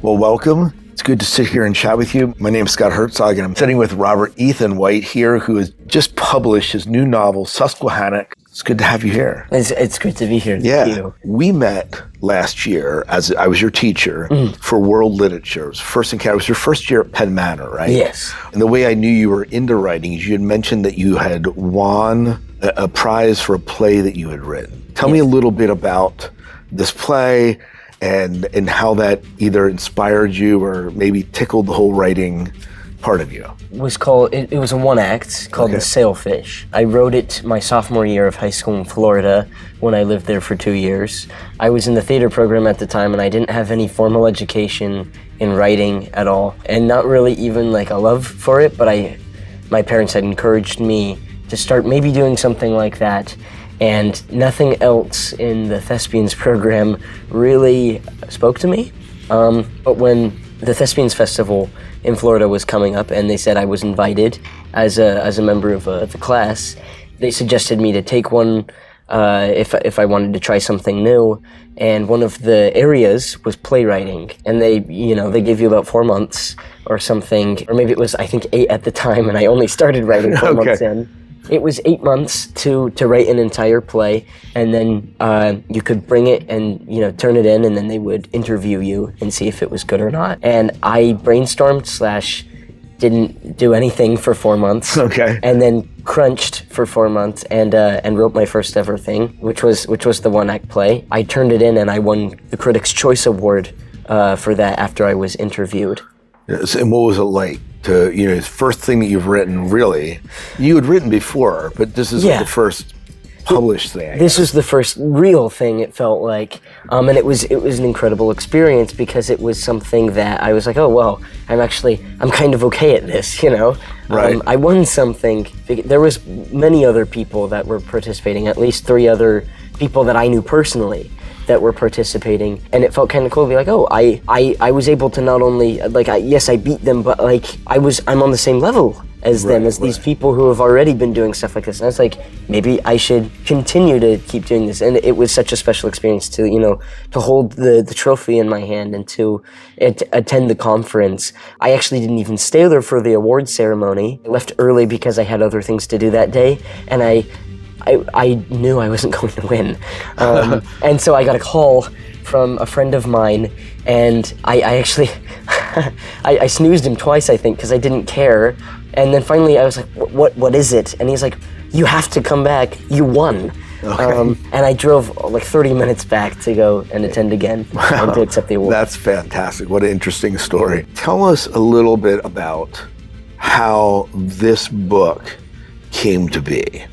Well, welcome. It's good to sit here and chat with you. My name is Scott Herzog, and I'm sitting with Robert Ethan White here, who has just published his new novel, Susquehannock. It's good to have you here. It's good to be here. Yeah. Thank you. We met last year as I was your teacher for world literature. It was first encounter. It was your first year at Penn Manor, right? Yes. And the way I knew you were into writing is you had mentioned that you had won a prize for a play that you had written. Tell me a little bit about this play and how that either inspired you or maybe tickled the whole writing part of you. It was a one act called The Sailfish. I wrote it my sophomore year of high school in Florida when I lived there for 2 years. I was in the theater program at the time and I didn't have any formal education in writing at all, and not really even like a love for it, but my parents had encouraged me to start maybe doing something like that. And nothing else in the Thespians program really spoke to me. But when the Thespians Festival in Florida was coming up and they said I was invited as a member of the class, they suggested me to take one if I wanted to try something new. And one of the areas was playwriting. And they gave you about 4 months or something, or maybe it was, I think, 8 at the time, and I only started writing 4 months in. It was 8 months to write an entire play, and then you could bring it and turn it in, and then they would interview you and see if it was good or not. And I brainstormed / didn't do anything for 4 months. Okay. And then crunched for 4 months and wrote my first ever thing, which was the one act play. I turned it in and I won the Critics' Choice Award for that after I was interviewed. Yes, and what was it like? The first thing that you've written, really, you had written before, but this is like the first published thing. This was the first real thing, it felt like, and it was an incredible experience because it was something that I was like, oh well, I'm kind of okay at this, Right. I won something. There was many other people that were participating, at least 3 other people that I knew personally that were participating, and it felt kind of cool to be like, oh, I was able to not only I beat them, but I'm on the same level as them, as these people who have already been doing stuff like this. And I was like, maybe I should continue to keep doing this. And it was such a special experience to hold the trophy in my hand and to attend the conference. I actually didn't even stay there for the award ceremony. I left early because I had other things to do that day, and I knew I wasn't going to win. And so I got a call from a friend of mine, and I actually, I snoozed him twice, I think, because I didn't care. And then finally I was like, what is it? And he's like, you have to come back, you won. Okay. And I drove like 30 minutes back to go and attend again and to accept the award. That's fantastic. What an interesting story. Tell us a little bit about how this book came to be.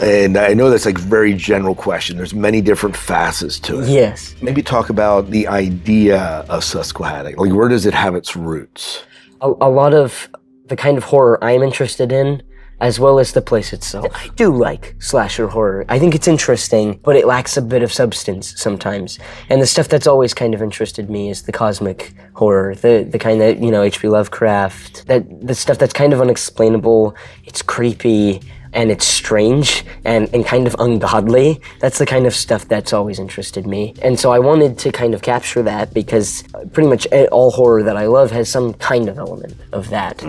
And I know that's like a very general question. There's many different facets to it. Yes. Maybe talk about the idea of Susquehannock. Like, where does it have its roots? A lot of the kind of horror I'm interested in, as well as the place itself. I do like slasher horror. I think it's interesting, but it lacks a bit of substance sometimes. And the stuff that's always kind of interested me is the cosmic horror, the kind that, H.P. Lovecraft, the stuff that's kind of unexplainable, it's creepy, and it's strange and kind of ungodly. That's the kind of stuff that's always interested me. And so I wanted to kind of capture that because pretty much all horror that I love has some kind of element of that.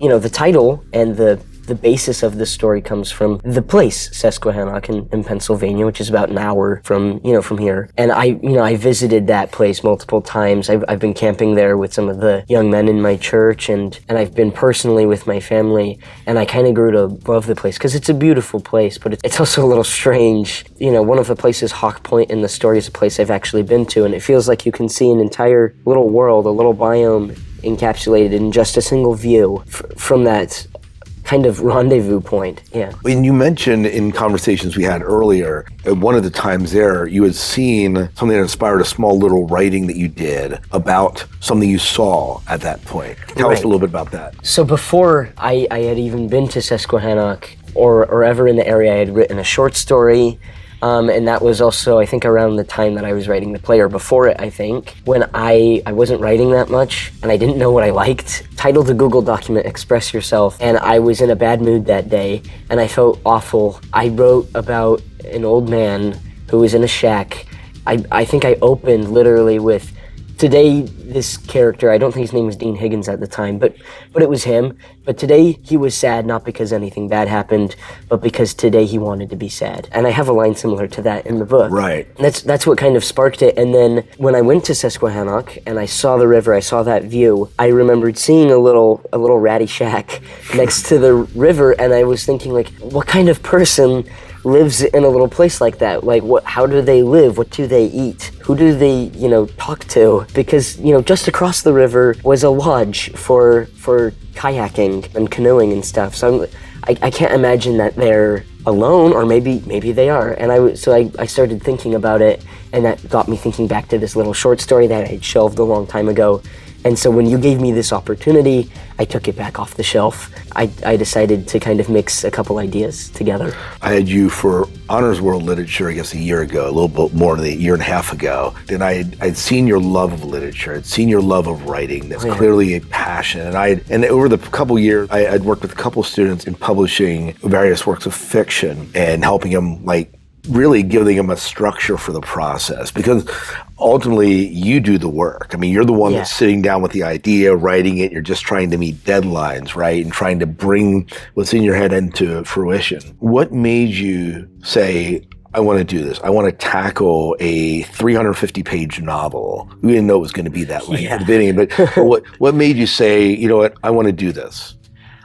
The title and the basis of this story comes from the place, Susquehannock in Pennsylvania, which is about an hour from here. And I visited that place multiple times. I've been camping there with some of the young men in my church, and I've been personally with my family, and I kind of grew to love the place because it's a beautiful place, but it's also a little strange. One of the places, Hawk Point in the story, is a place I've actually been to, and it feels like you can see an entire little world, a little biome encapsulated in just a single view from that kind of rendezvous point. Yeah. When you mentioned in conversations we had earlier, at one of the times there, you had seen something that inspired a small little writing that you did about something you saw at that point. Tell us a little bit about that. So before I had even been to Susquehannock or ever in the area, I had written a short story. And that was also, I think, around the time that I was writing the play, or before it, I think, when I wasn't writing that much and I didn't know what I liked. Titled the Google document, Express Yourself, and I was in a bad mood that day and I felt awful. I wrote about an old man who was in a shack. I think I opened literally with, today this character, I don't think his name was Dean Higgins at the time, but it was him. But today he was sad, not because anything bad happened, but because today he wanted to be sad. And I have a line similar to that in the book. Right. And that's what kind of sparked it. And then when I went to Susquehannock and I saw the river, I saw that view, I remembered seeing a little ratty shack next to the river, and I was thinking, like, what kind of person lives in a little place like that? Like, how do they live? What do they eat? Who do they, talk to? Because, just across the river was a lodge for kayaking and canoeing and stuff. So I can't imagine that they're alone, or maybe they are. And I started thinking about it, and that got me thinking back to this little short story that I had shelved a long time ago. And so when you gave me this opportunity, I took it back off the shelf. I decided to kind of mix a couple ideas together. I had you for Honors World Literature, I guess, a year ago, a little bit more than a year and a half ago. And I'd seen your love of literature. I'd seen your love of writing. That's clearly a passion. And over the couple years, I'd worked with a couple students in publishing various works of fiction and helping them, really giving them a structure for the process, because ultimately you do the work. I mean, you're the one that's sitting down with the idea, writing it. You're just trying to meet deadlines, right? And trying to bring what's in your head into fruition. What made you say, I want to do this? I want to tackle a 350-page novel. We didn't know it was going to be that length at the beginning, but what made you say, you know what, I want to do this?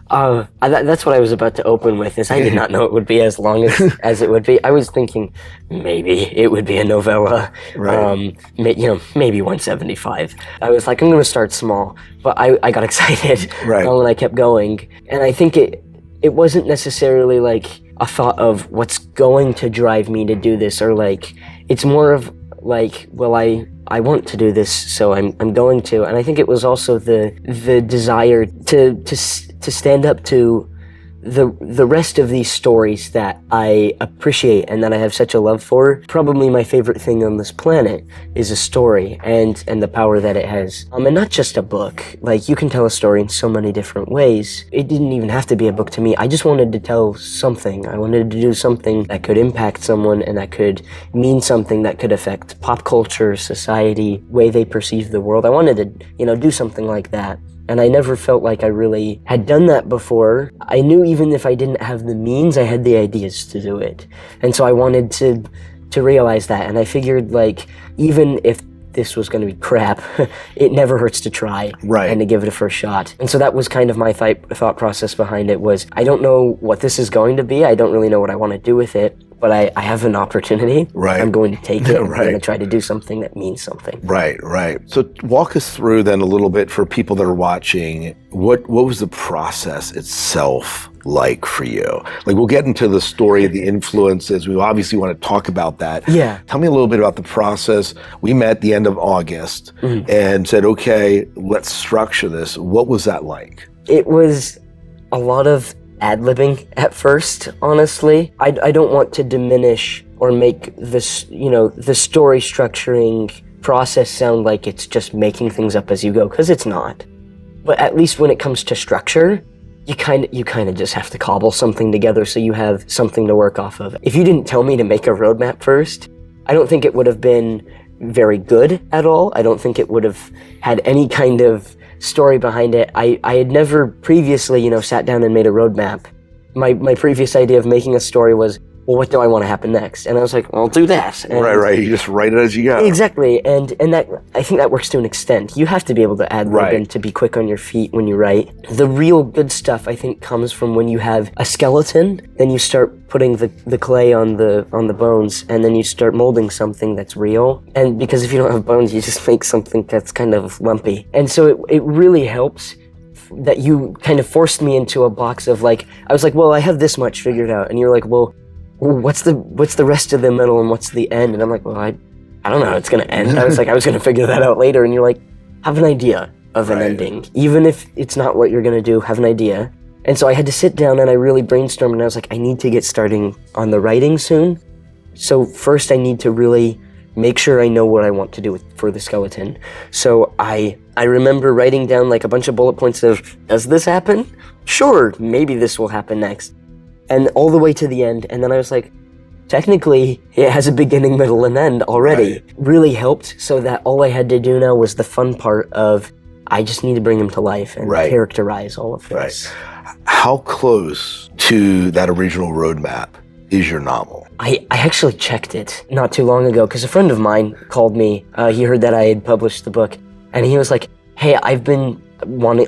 That's what I was about to open with, is I did not know it would be as long as it would be. I was thinking maybe it would be a novella, right. Maybe 175. I was like, I'm going to start small, but I got excited when I kept going. And I think it wasn't necessarily like a thought of what's going to drive me to do this, or it's more of well, I want to do this, so I'm going to. And I think it was also the desire to stand up to the rest of these stories that I appreciate and that I have such a love for. Probably my favorite thing on this planet is a story and the power that it has. And not just a book. You can tell a story in so many different ways. It didn't even have to be a book to me. I just wanted to tell something. I wanted to do something that could impact someone and that could mean something that could affect pop culture, society, way they perceive the world. I wanted to, do something like that. And I never felt like I really had done that before. I knew even if I didn't have the means, I had the ideas to do it. And so I wanted to realize that. And I figured, even if this was going to be crap, it never hurts to try and to give it a first shot. And so that was kind of my thought process behind it was, I don't know what this is going to be. I don't really know what I want to do with it. But I have an opportunity. Right. I'm going to take it. I'm going to try to do something that means something. Right. So walk us through then a little bit for people that are watching. What was the process itself like for you? We'll get into the story, the influences. We obviously want to talk about that. Yeah. Tell me a little bit about the process. We met at the end of August and said, okay, let's structure this. What was that like? It was a lot of ad-libbing at first, honestly. I don't want to diminish or make this, the story structuring process sound like it's just making things up as you go, because it's not. But at least when it comes to structure, you kind of just have to cobble something together so you have something to work off of. If you didn't tell me to make a roadmap first, I don't think it would have been very good at all. I don't think it would have had any kind of story behind it. I had never previously, sat down and made a roadmap. My previous idea of making a story was, well, what do I want to happen next? And I was like, well, I'll do that. And right. You just write it as you go. Exactly. And that, I think that works to an extent. You have to be able to ad lib and to be quick on your feet when you write. The real good stuff, I think, comes from when you have a skeleton, then you start putting the clay on the bones, and then you start molding something that's real. And because if you don't have bones, you just make something that's kind of lumpy. And so it really helps that you kind of forced me into a box of I was like, well, I have this much figured out. And you're like, well, what's the rest of the middle and what's the end? And I'm like, well, I don't know how it's going to end. I was like, I was going to figure that out later. And you're like, have an idea of an ending. Even if it's not what you're going to do, have an idea. And so I had to sit down and I really brainstormed, and I was like, I need to get starting on the writing soon. So first I need to really make sure I know what I want to do for the skeleton. So I remember writing down a bunch of bullet points of, does this happen? Sure, maybe this will happen next. And all the way to the end. And then I was like, technically it has a beginning, middle, and end already. Right. Really helped so that all I had to do now was the fun part of I just need to bring him to life and characterize all of this. Right. How close to that original roadmap is your novel? I actually checked it not too long ago because a friend of mine called me. He heard that I had published the book, and he was like, hey, I've been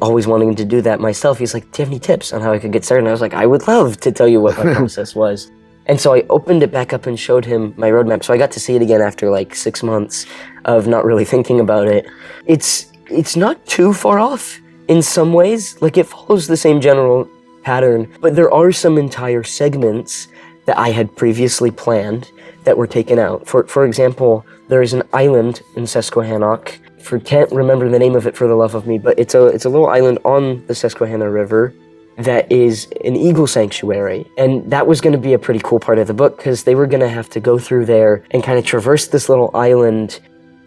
always wanting to do that myself. He's like, do you have any tips on how I could get started? And I was like, I would love to tell you what my process was. And so I opened it back up and showed him my roadmap. So I got to see it again after like 6 months of not really thinking about it. It's not too far off in some ways. Like, it follows the same general pattern, but there are some entire segments that I had previously planned that were taken out. For example, there is an island in Susquehannock. Can't remember the name of it for the love of me, but it's a little island on the Susquehanna River that is an eagle sanctuary. And that was going to be a pretty cool part of the book because they were going to have to go through there and kind of traverse this little island,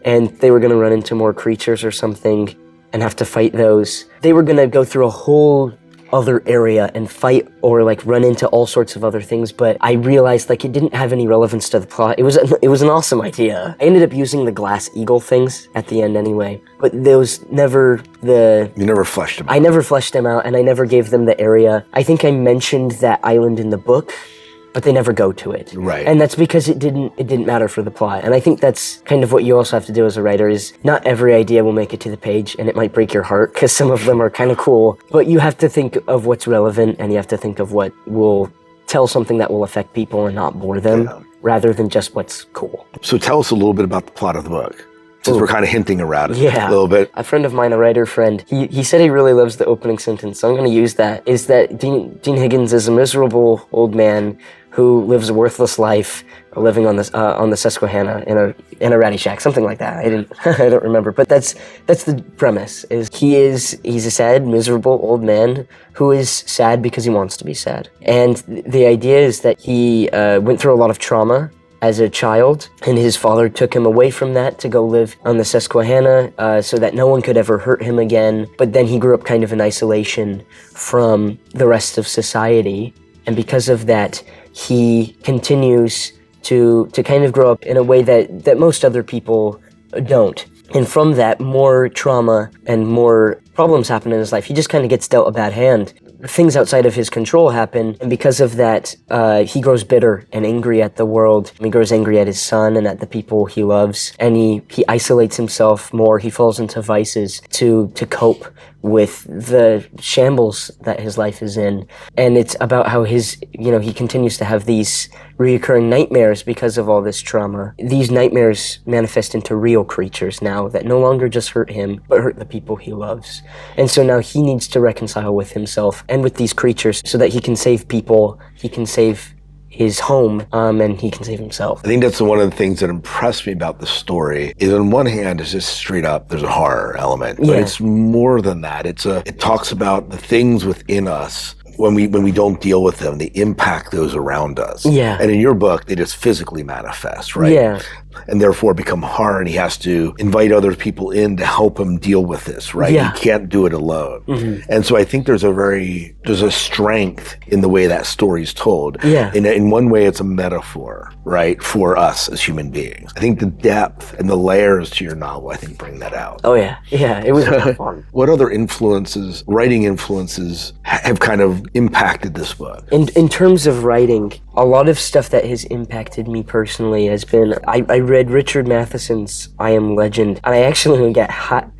and they were going to run into more creatures or something and have to fight those. They were going to go through a whole other area and fight or like run into all sorts of other things, but I realized like it didn't have any relevance to the plot. It was an awesome idea. I ended up using the glass eagle things at the end anyway, but those You never fleshed them out. I never fleshed them out, and I never gave them the area. I think I mentioned that island in the book, but they never go to it. Right. And that's because it didn't matter for the plot. And I think that's kind of what you also have to do as a writer is not every idea will make it to the page, and it might break your heart because some of them are kind of cool, but you have to think of what's relevant, and you have to think of what will tell something that will affect people and not bore them rather than just what's cool. So tell us a little bit about the plot of the book, since we're kind of hinting around it a little bit. A friend of mine, a writer friend, he said he really loves the opening sentence, so I'm going to use that, is that Dean Higgins is a miserable old man who lives a worthless life living on the Susquehanna in a ratty shack, something like that. I don't remember, but that's the premise. He's a sad, miserable old man who is sad because he wants to be sad. And the idea is that he went through a lot of trauma as a child, and his father took him away from that to go live on the Susquehanna so that no one could ever hurt him again. But then he grew up kind of in isolation from the rest of society, and because of that, he continues to kind of grow up in a way that most other people don't. And from that, more trauma and more problems happen in his life. He just kind of gets dealt a bad hand. Things outside of his control happen, and because of that, he grows bitter and angry at the world. He grows angry at his son and at the people he loves, and he isolates himself more. He falls into vices to cope with the shambles that his life is in. And it's about how he continues to have these reoccurring nightmares because of all this trauma. These nightmares manifest into real creatures now that no longer just hurt him, but hurt the people he loves. And so now he needs to reconcile with himself and with these creatures so that he can save people, he can save his home, and he can save himself. I think that's one of the things that impressed me about the story is, on one hand, it's just straight up, there's a horror element, but it's more than that. It talks about the things within us when we don't deal with them, they impact those around us. Yeah. And in your book, they just physically manifest, right? Yeah. And therefore become hard, and he has to invite other people in to help him deal with this, right? Yeah. He can't do it alone. Mm-hmm. And so I think there's a strength in the way that story's told. Yeah. In one way, it's a metaphor, right, for us as human beings. I think the depth and the layers to your novel, I think, bring that out. Oh, yeah. Yeah, it was a lot of fun. What other writing influences, have kind of impacted this book? In terms of writing, a lot of stuff that has impacted me personally has been, I read Richard Matheson's I Am Legend, and I actually only got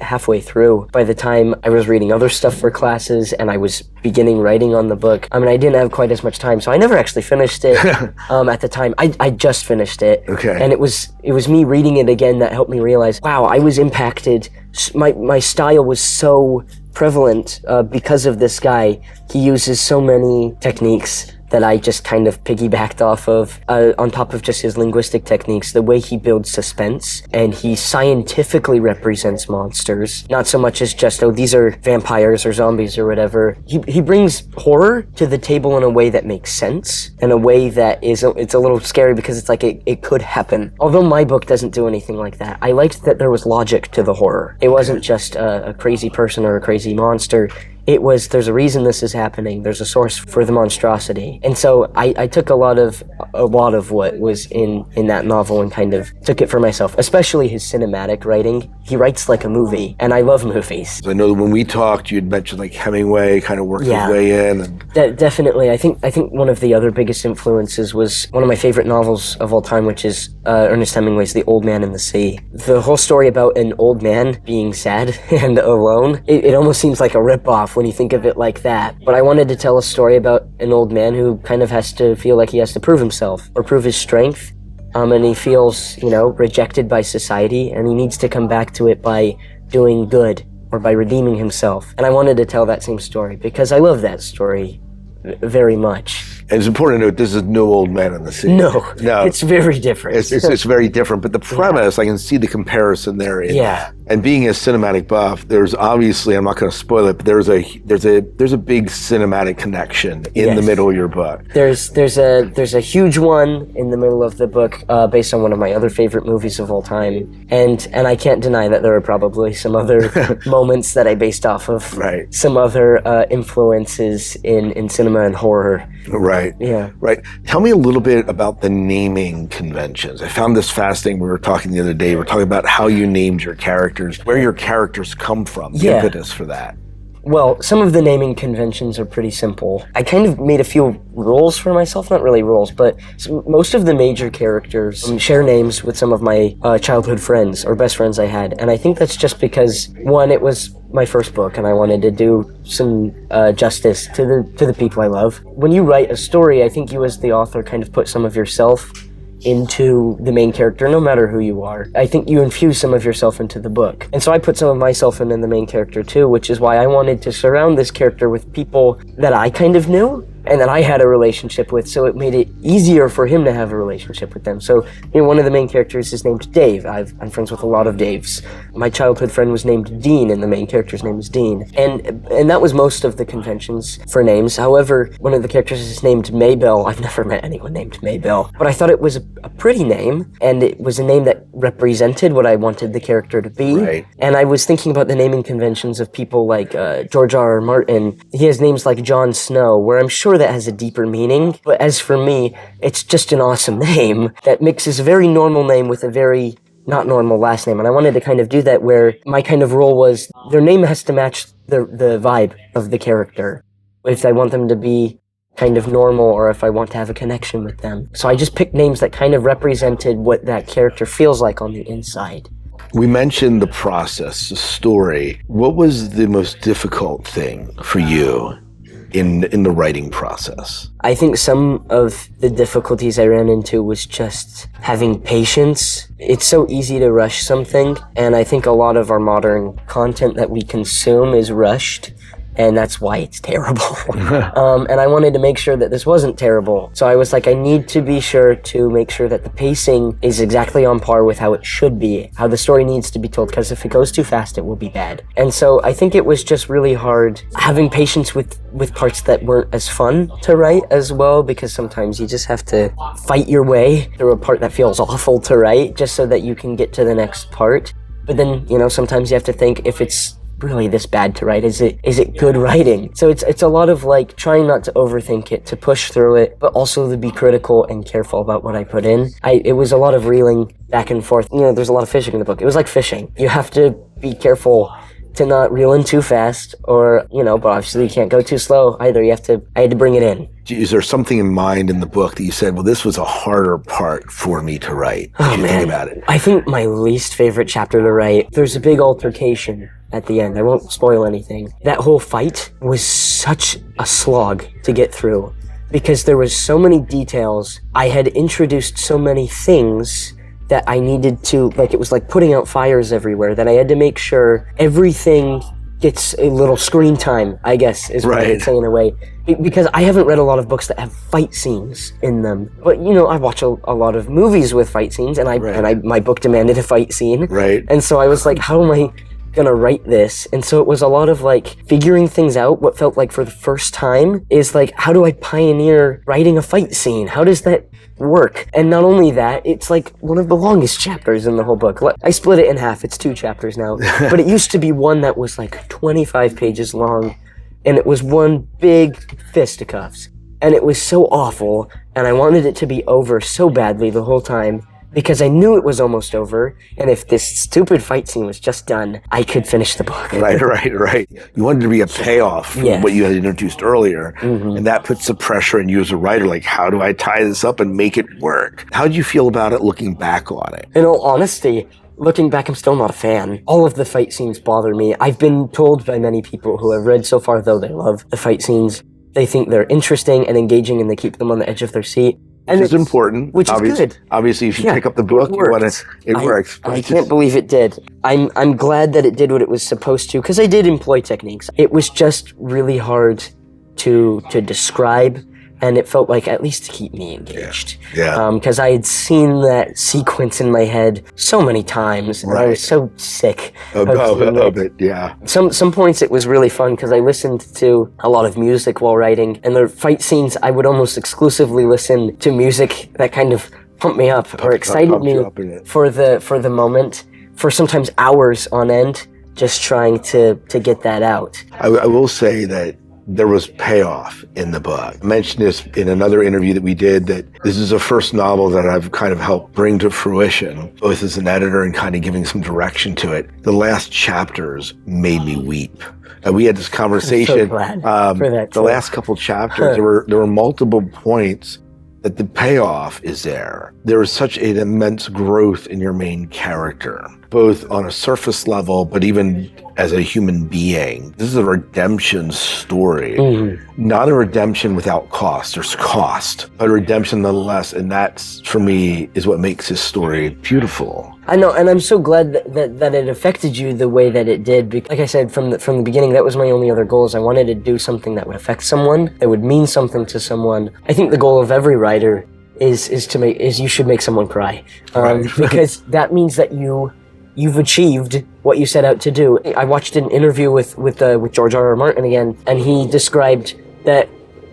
halfway through by the time I was reading other stuff for classes and I was beginning writing on the book. I mean, I didn't have quite as much time, so I never actually finished it at the time. I just finished it. Okay. And it was me reading it again that helped me realize, wow, I was impacted. My style was so prevalent because of this guy. He uses so many techniques that I just kind of piggybacked off of, on top of just his linguistic techniques, the way he builds suspense, and he scientifically represents monsters, not so much as just, oh, these are vampires or zombies or whatever. He brings horror to the table in a way that makes sense, in a way that it's a little scary because it's like it could happen. Although my book doesn't do anything like that, I liked that there was logic to the horror. It wasn't just a crazy person or a crazy monster. there's a reason this is happening. There's a source for the monstrosity. And so I took a lot of what was in that novel and kind of took it for myself, especially his cinematic writing. He writes like a movie, and I love movies. I know that when we talked, you'd mentioned like Hemingway kind of worked his way in. And definitely. I think one of the other biggest influences was one of my favorite novels of all time, which is Ernest Hemingway's The Old Man and the Sea. The whole story about an old man being sad and alone, it almost seems like a ripoff when you think of it like that. But I wanted to tell a story about an old man who kind of has to feel like he has to prove himself or prove his strength. And he feels, rejected by society, and he needs to come back to it by doing good or by redeeming himself. And I wanted to tell that same story because I love that story very much. And it's important to note, this is no Old Man in the Sea. No, it's very different. It's very different, but the premise, I can see the comparison there. And being a cinematic buff, there's obviously, I'm not going to spoil it, but there's a big cinematic connection in the middle of your book. There's a huge one in the middle of the book, based on one of my other favorite movies of all time, and I can't deny that there are probably some other moments that I based off of some other influences in cinema and horror. Right. Yeah. Right. Tell me a little bit about the naming conventions. I found this fascinating. We were talking the other day. We were talking about how you named your characters, where your characters come from, the impetus for that. Well, some of the naming conventions are pretty simple. I kind of made a few rules for myself, not really rules, but most of the major characters share names with some of my childhood friends or best friends I had. And I think that's just because, one, it was my first book and I wanted to do some justice to the people I love. When you write a story, I think you as the author kind of put some of yourself into the main character, no matter who you are. I think you infuse some of yourself into the book. And so I put some of myself in the main character too, which is why I wanted to surround this character with people that I kind of knew and that I had a relationship with, so it made it easier for him to have a relationship with them. So, one of the main characters is named Dave. I'm friends with a lot of Daves. My childhood friend was named Dean, and the main character's name is Dean. And that was most of the conventions for names. However, one of the characters is named Maybelle. I've never met anyone named Maybelle, but I thought it was a pretty name, and it was a name that represented what I wanted the character to be. Right. And I was thinking about the naming conventions of people like George R.R. Martin. He has names like Jon Snow, where I'm sure that has a deeper meaning, but as for me, it's just an awesome name that mixes a very normal name with a very not normal last name. And I wanted to kind of do that where my kind of role was their name has to match the vibe of the character. If I want them to be kind of normal or if I want to have a connection with them. So I just picked names that kind of represented what that character feels like on the inside. We mentioned the process, the story. What was the most difficult thing for you in the writing process? I think some of the difficulties I ran into was just having patience. It's so easy to rush something, and I think a lot of our modern content that we consume is rushed, and that's why it's terrible. And I wanted to make sure that this wasn't terrible. So I was like, I need to be sure to make sure that the pacing is exactly on par with how it should be, how the story needs to be told, because if it goes too fast, it will be bad. And so I think it was just really hard having patience with parts that weren't as fun to write as well, because sometimes you just have to fight your way through a part that feels awful to write just so that you can get to the next part. But then, sometimes you have to think, if it's really this bad to write, is it good writing? So it's a lot of like trying not to overthink it, to push through it, but also to be critical and careful about what I put in. It was a lot of reeling back and forth. There's a lot of fishing in the book. It was like fishing. You have to be careful to not reel in too fast, or but obviously you can't go too slow either. I had to bring it in. Is there something in mind in the book that you said, well, this was a harder part for me to write? Oh man, think about it? I think my least favorite chapter to write, there's a big altercation at the end. I won't spoil anything. That whole fight was such a slog to get through because there was so many details. I had introduced so many things that I needed to, it was like putting out fires everywhere, that I had to make sure everything gets a little screen time, I guess, is what I would say in a way. Because I haven't read a lot of books that have fight scenes in them. But, I watch a lot of movies with fight scenes, and my book demanded a fight scene. Right. And so I was like, how am I gonna write this? And so it was a lot of figuring things out. What felt like for the first time is how do I pioneer writing a fight scene? How does that work? And not only that, it's one of the longest chapters in the whole book. I split it in half. It's 2 chapters now. But it used to be one that was 25 pages long. and it was one big fisticuffs. And it was so awful, and I wanted it to be over so badly the whole time, because I knew it was almost over, and if this stupid fight scene was just done, I could finish the book. Right. You wanted to be a payoff from what you had introduced earlier, and that puts the pressure on you as a writer, like, how do I tie this up and make it work? How did you feel about it looking back on it? In all honesty, looking back, I'm still not a fan. All of the fight scenes bother me. I've been told by many people who have read so far, though, they love the fight scenes. They think they're interesting and engaging, and they keep them on the edge of their seat. And it's important. Which is good. Obviously, if you pick up the book, it works. I can't believe it did. I'm glad that it did what it was supposed to, because I did employ techniques. It was just really hard to describe, and it felt like at least to keep me engaged. Because I had seen that sequence in my head so many times, and I was so sick of it. Yeah. Some points it was really fun because I listened to a lot of music while writing, and the fight scenes I would almost exclusively listen to music that kind of pumped me up or excited me for the moment, for sometimes hours on end, just trying to get that out. I will say that there was payoff in the book. I mentioned this in another interview that we did, that this is the first novel that I've kind of helped bring to fruition, both as an editor and kind of giving some direction to it. The last chapters made me weep. And we had this conversation. I'm so glad for that. The last couple chapters, there were multiple points that the payoff is there. There is such an immense growth in your main character, both on a surface level, but even as a human being. This is a redemption story. Not a redemption without cost. There's cost, but a redemption nonetheless. And that's, for me, is what makes this story beautiful. I know, and I'm so glad that it affected you the way that it did. Because, like I said, from the beginning, that was my only other goal, is I wanted to do something that would affect someone, that would mean something to someone. I think the goal of every writer is you should make someone cry. Because that means that you've achieved what you set out to do. I watched an interview with George R.R. Martin again, and he described that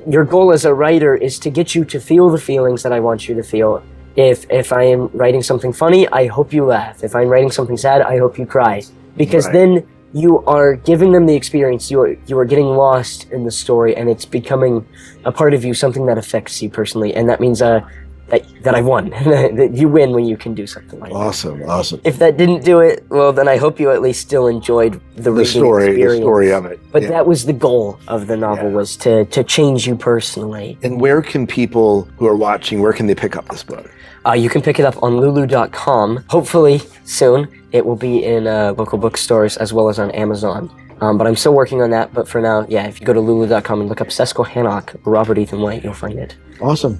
your goal as a writer is to get you to feel the feelings that I want you to feel. If I am writing something funny, I hope you laugh. If I'm writing something sad, I hope you cry. Because then you are giving them the experience. You are getting lost in the story, and it's becoming a part of you, something that affects you personally. And that means that I won. That you win when you can do something like that. Awesome. If that didn't do it, well, then I hope you at least still enjoyed the story of it. But that was the goal of the novel, was to change you personally. And where can people who are watching, where can they pick up this book? You can pick it up on Lulu.com. Hopefully soon it will be in local bookstores as well as on Amazon. But I'm still working on that. But for now, if you go to Lulu.com and look up Susquehannock, Robert Ethan White, you'll find it. Awesome.